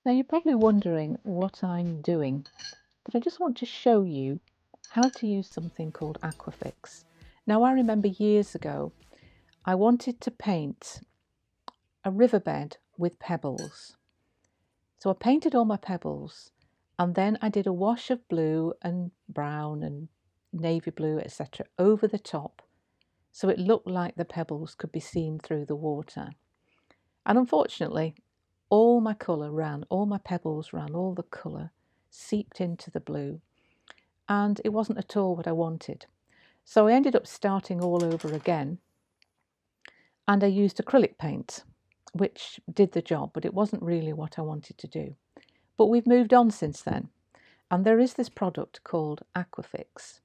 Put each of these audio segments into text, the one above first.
Now you're probably wondering what I'm doing, but I just want to show you how to use something called Aquafix. Now I remember years ago I wanted to paint a riverbed with pebbles. So I painted all my pebbles and then I did a wash of blue and brown and navy blue, etc. over the top so it looked like the pebbles could be seen through the water. And unfortunately, all my colour ran, all my pebbles ran, all the colour seeped into the blue, and it wasn't at all what I wanted. So I ended up starting all over again, and I used acrylic paint, which did the job, but it wasn't really what I wanted to do. But we've moved on since then, and there is this product called Aquafix,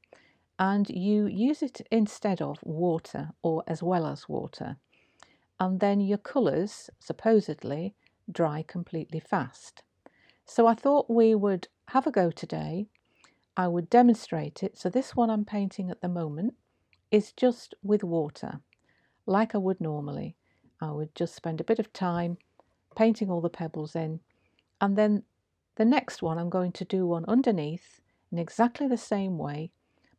and you use it instead of water or as well as water, and then your colours supposedly dry completely fast. So I thought we would have a go today. I would demonstrate it. So this one I'm painting at the moment is just with water, like I would normally. I would just spend a bit of time painting all the pebbles in, and then the next one I'm going to do one underneath in exactly the same way,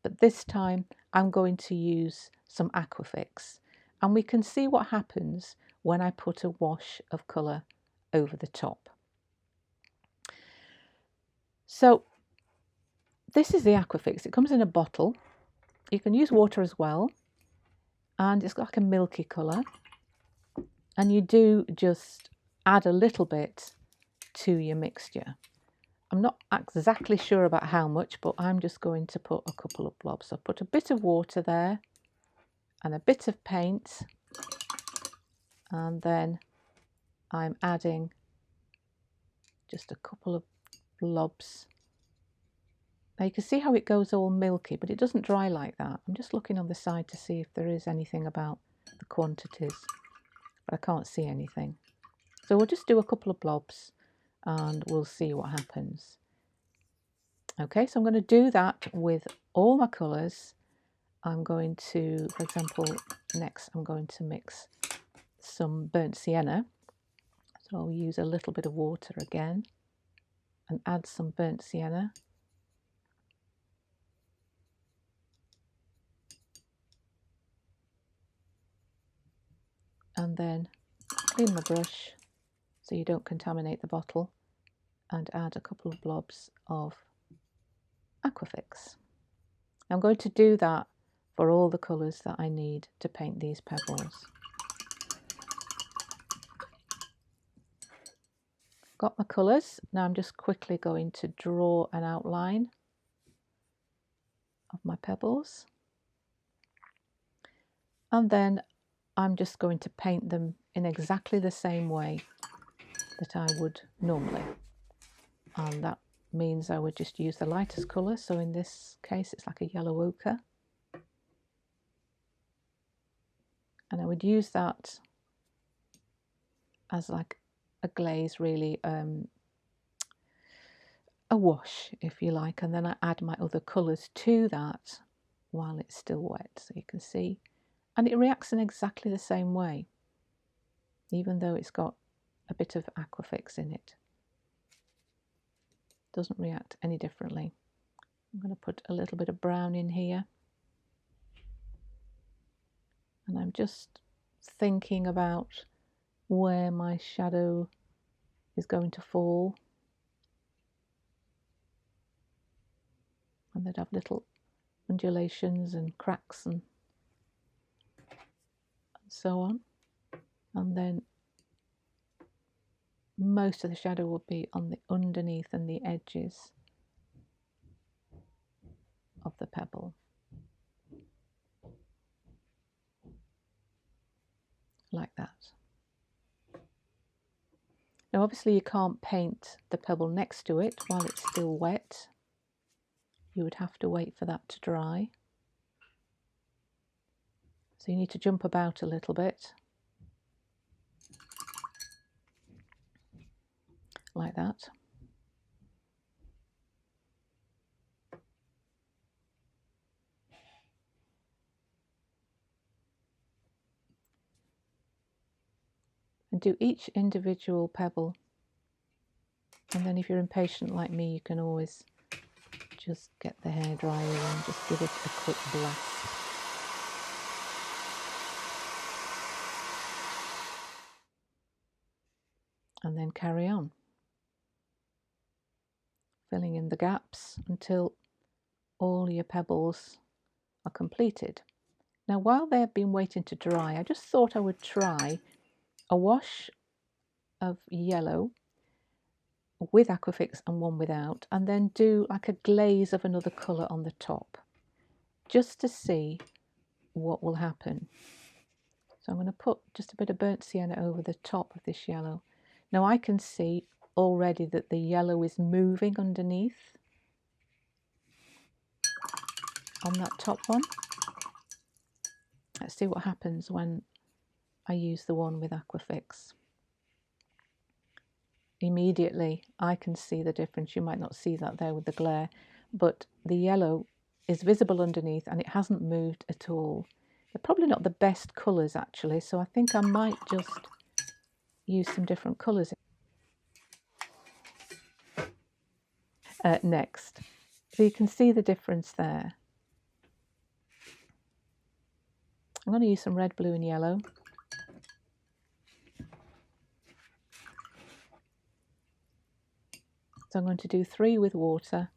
but this time I'm going to use some Aquafix, and we can see what happens when I put a wash of colour over the top. So this is the Aquafix. It comes in a bottle. You can use water as well, and it's got like a milky colour, and you do just add a little bit to your mixture. I'm not exactly sure about how much, but I'm just going to put a couple of blobs. So put a bit of water there and a bit of paint, and then I'm adding just a couple of blobs. Now you can see how it goes all milky, but it doesn't dry like that. I'm just looking on the side to see if there is anything about the quantities, but I can't see anything. So we'll just do a couple of blobs and we'll see what happens. Okay, so I'm going to do that with all my colours. I'm going to, for example, next I'm going to mix some burnt sienna. So I'll use a little bit of water again and add some burnt sienna. And then clean my brush so you don't contaminate the bottle, and add a couple of blobs of Aquafix. I'm going to do that for all the colours that I need to paint these pebbles. Got my colours. Now I'm just quickly going to draw an outline of my pebbles, and then I'm just going to paint them in exactly the same way that I would normally, and that means I would just use the lightest colour. So in this case it's like a yellow ochre, and I would use that as like a glaze, really, a wash if you like, and then I add my other colours to that while it's still wet, so you can see, and it reacts in exactly the same way even though it's got a bit of Aquafix in it. Doesn't react any differently. I'm going to put a little bit of brown in here, and I'm just thinking about where my shadow is going to fall, and they'd have little undulations and cracks and so on, and then most of the shadow will be on the underneath and the edges of the pebble, like that. Now obviously you can't paint the pebble next to it while it's still wet. You would have to wait for that to dry. So you need to jump about a little bit, like that. And do each individual pebble And then if you're impatient like me, you can always just get the hairdryer and just give it a quick blast. And then carry on, filling in the gaps until all your pebbles are completed. Now, while they've been waiting to dry, I just thought I would try a wash of yellow with Aquafix and one without, and then do like a glaze of another colour on the top, just to see what will happen. So I'm going to put just a bit of burnt sienna over the top of this yellow. Now I can see already that the yellow is moving underneath on that top one. Let's see what happens when I use the one with Aquafix. Immediately I can see the difference. You might not see that there with the glare, but the yellow is visible underneath and it hasn't moved at all. They're probably not the best colours actually, so I think I might just use some different colours. Next, so you can see the difference there. I'm going to use some red, blue and yellow. So I'm going to do 3 with water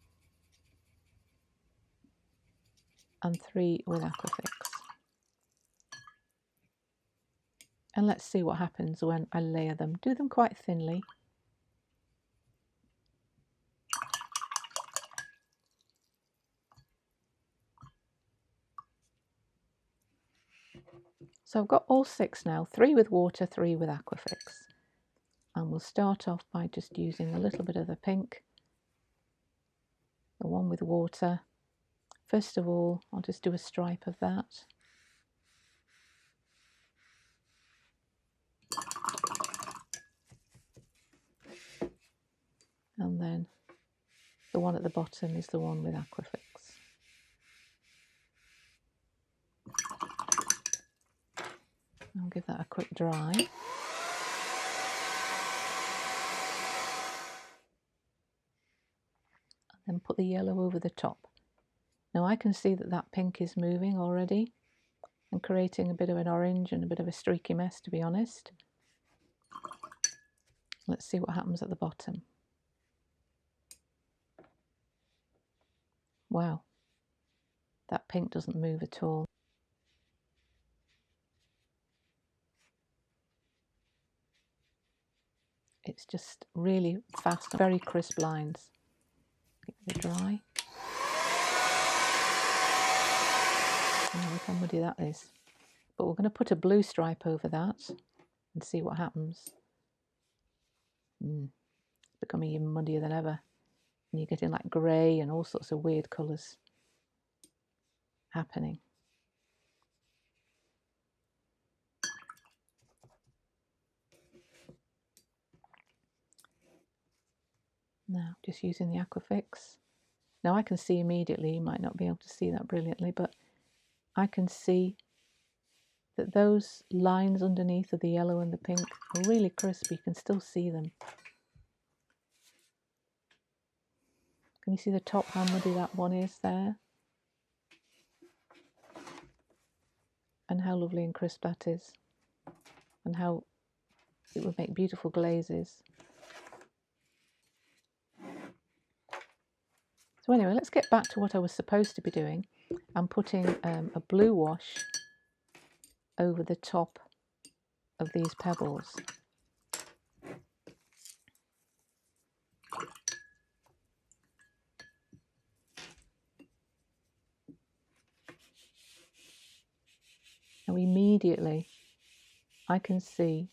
and 3 with Aquafix. And let's see what happens when I layer them. Do them quite thinly. So I've got all 6 now, 3 with water, 3 with Aquafix. And we'll start off by just using a little bit of the pink, the one with water. First of all, I'll just do a stripe of that. And then the one at the bottom is the one with Aquafix. I'll give that a quick dry. And then put the yellow over the top. Now I can see that that pink is moving already and creating a bit of an orange and a bit of a streaky mess, to be honest. Let's see what happens at the bottom. Wow, that pink doesn't move at all. It's just really fast, very crisp lines. Get it dry. Oh, look how muddy that is. But we're going to put a blue stripe over that and see what happens. It's becoming even muddier than ever. And you're getting like grey and all sorts of weird colours happening. Now, just using the Aquafix. Now I can see immediately, you might not be able to see that brilliantly, but I can see that those lines underneath of the yellow and the pink are really crisp. You can still see them. Can you see the top, how muddy that one is there? And how lovely and crisp that is. And how it would make beautiful glazes. So anyway, let's get back to what I was supposed to be doing. I'm putting a blue wash over the top of these pebbles. Now immediately I can see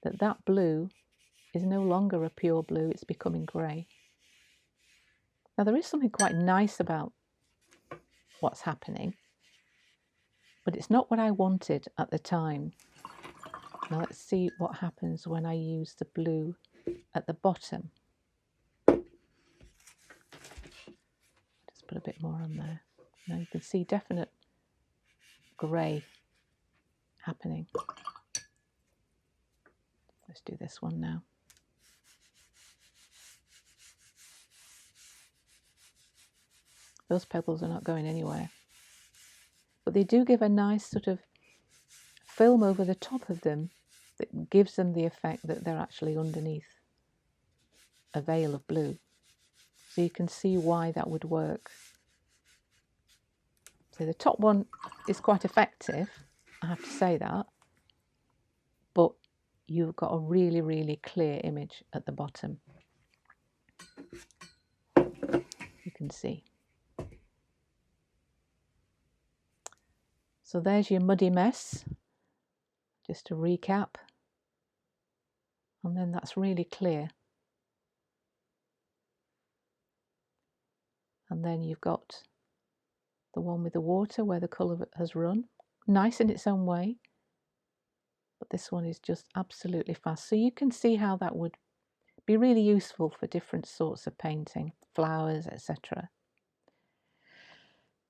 that that blue is no longer a pure blue, it's becoming grey. Now there is something quite nice about what's happening, but it's not what I wanted at the time. Now let's see what happens when I use the blue at the bottom. Just put a bit more on there. Now you can see definite grey happening. Let's do this one now. Those pebbles are not going anywhere. But they do give a nice sort of film over the top of them that gives them the effect that they're actually underneath a veil of blue. So you can see why that would work. So the top one is quite effective, I have to say that, but you've got a really, really clear image at the bottom. You can see. So there's your muddy mess, just to recap. And then that's really clear. And then you've got the one with the water where the colour has run. Nice in its own way. But this one is just absolutely fast. So you can see how that would be really useful for different sorts of painting, flowers, etc.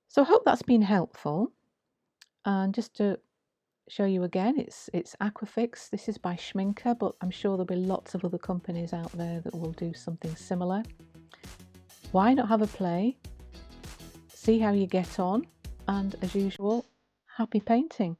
So I hope that's been helpful. And just to show you again, it's Aquafix. This is by Schminker, but I'm sure there'll be lots of other companies out there that will do something similar. Why not have a play, see how you get on, and as usual, happy painting.